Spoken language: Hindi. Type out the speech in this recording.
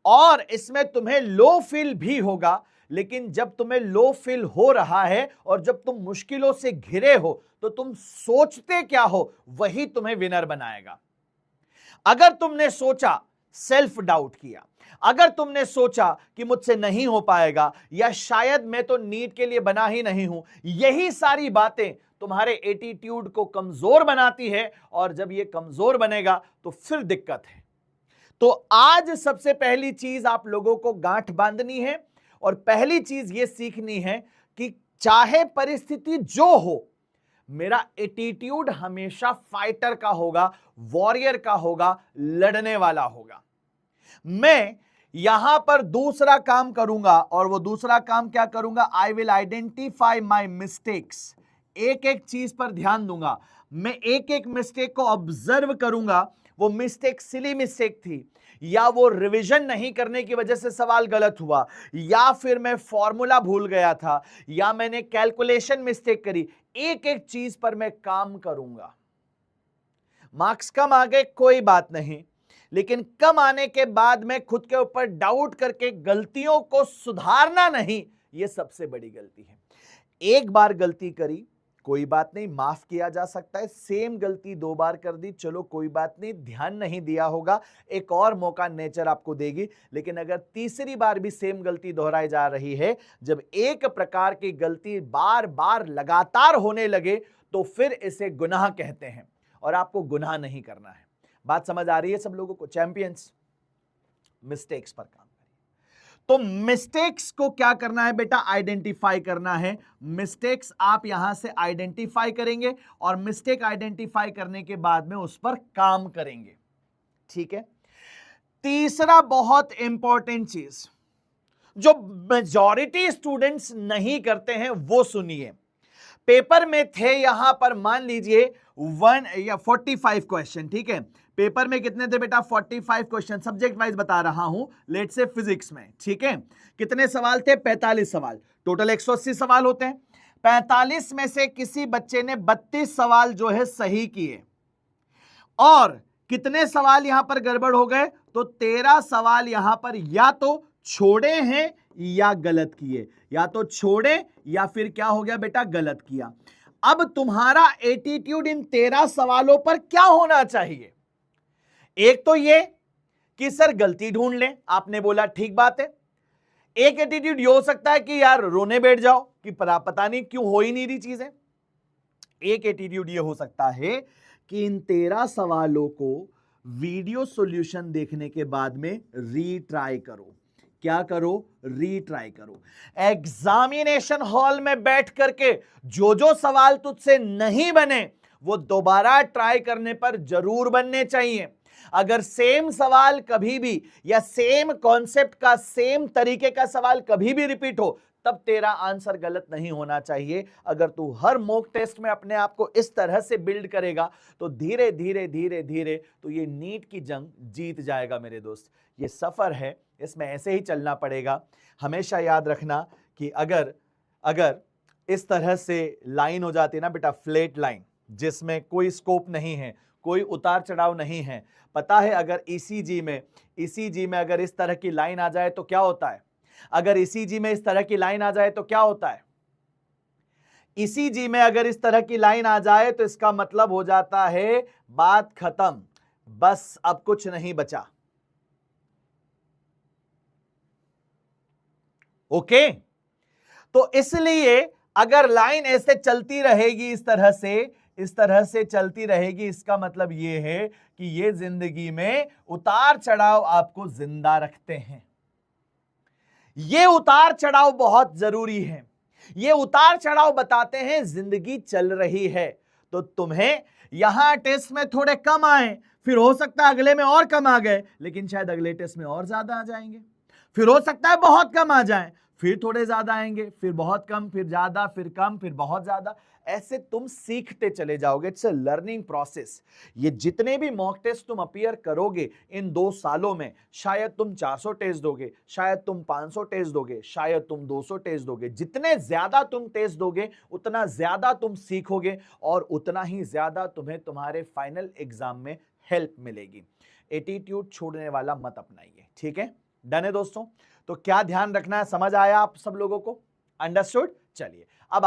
और इसमें तुम्हें लो फील भी होगा, लेकिन जब तुम्हें लो फील हो रहा है और जब तुम मुश्किलों से घिरे हो तो तुम सोचते क्या हो वही तुम्हें विनर बनाएगा। अगर तुमने सोचा, सेल्फ डाउट किया, अगर तुमने सोचा कि मुझसे नहीं हो पाएगा या शायद मैं तो नीट के लिए बना ही नहीं हूं, यही सारी बातें तुम्हारे एटीट्यूड को कमजोर बनाती है, और जब ये कमजोर बनेगा तो फिर दिक्कत है। तो आज सबसे पहली चीज आप लोगों को गांठ बांधनी है और पहली चीज यह सीखनी है कि चाहे परिस्थिति जो हो, मेरा एटीट्यूड हमेशा फाइटर का होगा, वॉरियर का होगा, लड़ने वाला होगा। मैं यहां पर दूसरा काम करूंगा, और वो दूसरा काम क्या करूंगा? I will identify my mistakes. एक एक चीज पर ध्यान दूंगा, मैं एक एक मिस्टेक को ऑब्जर्व करूंगा। वो मिस्टेक सिली मिस्टेक थी, या वो रिवीजन नहीं करने की वजह से सवाल गलत हुआ, या फिर मैं फॉर्मूला भूल गया था, या मैंने कैलकुलेशन मिस्टेक करी। एक एक चीज पर मैं काम करूंगा। मार्क्स कम आ गए कोई बात नहीं, लेकिन कम आने के बाद मैं खुद के ऊपर डाउट करके गलतियों को सुधारना नहीं, यह सबसे बड़ी गलती है। एक बार गलती करी कोई बात नहीं, माफ किया जा सकता है। सेम गलती दो बार कर दी, चलो कोई बात नहीं, ध्यान नहीं दिया होगा, एक और मौका नेचर आपको देगी। लेकिन अगर तीसरी बार भी सेम गलती दोहराई जा रही है, जब एक प्रकार की गलती बार बार लगातार होने लगे, तो फिर इसे गुनाह कहते हैं, और आपको गुनाह नहीं करना है। बात समझ आ रही है सब लोगों को? चैंपियंस, मिस्टेक्स पर काम। तो मिस्टेक्स को क्या करना है बेटा? आइडेंटिफाई करना है। मिस्टेक्स आप यहां से आइडेंटिफाई करेंगे, और मिस्टेक आइडेंटिफाई करने के बाद में उस पर काम करेंगे। ठीक है। तीसरा बहुत इंपॉर्टेंट चीज जो मेजॉरिटी स्टूडेंट्स नहीं करते हैं वो सुनिए। पेपर में थे यहां पर मान लीजिए 1 या 45 क्वेश्चन। ठीक है, पेपर में कितने थे बेटा? 45 क्वेश्चन, सब्जेक्ट वाइज बता रहा हूं, लेट से फिजिक्स में। ठीक है, कितने सवाल थे? 45 सवाल। टोटल 180 सवाल होते हैं। 45 में से किसी बच्चे ने 32 सवाल जो है सही किए, और कितने सवाल यहां पर गड़बड़ हो गए? तो 13 सवाल यहां पर या तो छोड़े हैं या गलत किए, या तो छोड़े या फिर क्या हो गया बेटा? गलत किया। अब तुम्हारा एटीट्यूड इन 13 सवालों पर क्या होना चाहिए? एक तो ये कि सर गलती ढूंढ लें, आपने बोला ठीक बात है। एक एटीट्यूड ये हो सकता है कि यार रोने बैठ जाओ कि पता नहीं क्यों हो ही नहीं रही चीजें। एक एटीट्यूड ये हो सकता है कि इन 13 सवालों को वीडियो सॉल्यूशन देखने के बाद में रीट्राई करो। क्या करो? रीट्राई करो। एग्जामिनेशन हॉल में बैठ करके जो सवाल तुझसे नहीं बने वो दोबारा ट्राई करने पर जरूर बनने चाहिए। अगर सेम सवाल कभी भी, या सेम कॉन्सेप्ट का सेम तरीके का सवाल कभी भी रिपीट हो, तब तेरा आंसर गलत नहीं होना चाहिए। अगर तू हर मॉक टेस्ट में अपने आप को इस तरह से बिल्ड करेगा तो धीरे धीरे धीरे धीरे तो ये नीट की जंग जीत जाएगा मेरे दोस्त। ये सफर है, इसमें ऐसे ही चलना पड़ेगा। हमेशा याद रखना कि अगर इस तरह से लाइन हो जाती है ना बेटा, फ्लैट लाइन, जिसमें कोई स्कोप नहीं है, कोई उतार चढ़ाव नहीं है। पता है अगर ईसीजी में अगर इस तरह की लाइन आ जाए तो क्या होता है? अगर ईसीजी में इस तरह की लाइन आ जाए तो क्या होता है? ईसीजी में अगर इस तरह की लाइन आ जाए तो इसका मतलब हो जाता है बात खत्म, बस अब कुछ नहीं बचा। ओके, तो इसलिए अगर लाइन ऐसे चलती रहेगी, इस तरह से चलती रहेगी, इसका मतलब यह है कि ये जिंदगी में उतार चढ़ाव आपको जिंदा रखते हैं। ये उतार चढ़ाव बहुत जरूरी है। ये उतार चढ़ाव बताते हैं जिंदगी चल रही है। तो तुम्हें यहां टेस्ट में थोड़े कम आए, फिर हो सकता है अगले में और कम आ गए, लेकिन शायद अगले टेस्ट में और ज्यादा आ जाएंगे। फिर हो सकता है बहुत कम आ जाएं, फिर थोड़े ज्यादा आएंगे, फिर बहुत कम, फिर ज्यादा, फिर कम, फिर बहुत ज्यादा। ऐसे तुम सीखते चले जाओगे। It's a learning process. ये जितने भी मॉक टेस्ट तुम अपीयर करोगे इन 2 सालों में, शायद तुम 400 टेस्ट दोगे, शायद तुम 500 टेस्ट दोगे, शायद तुम 200 टेस्ट दोगे। जितने ज्यादा तुम टेस्ट दोगे उतना ज्यादा तुम सीखोगे, और उतना ही ज्यादा तुम्हें तुम्हारे फाइनल एग्जाम में हेल्प मिलेगी। एटीट्यूड छोड़ने वाला मत अपनाइए, ठीक है? डन है दोस्तों? तो क्या ध्यान रखना है, समझ आया आप सब लोगों को? अंडरस्टूड? चलिए अब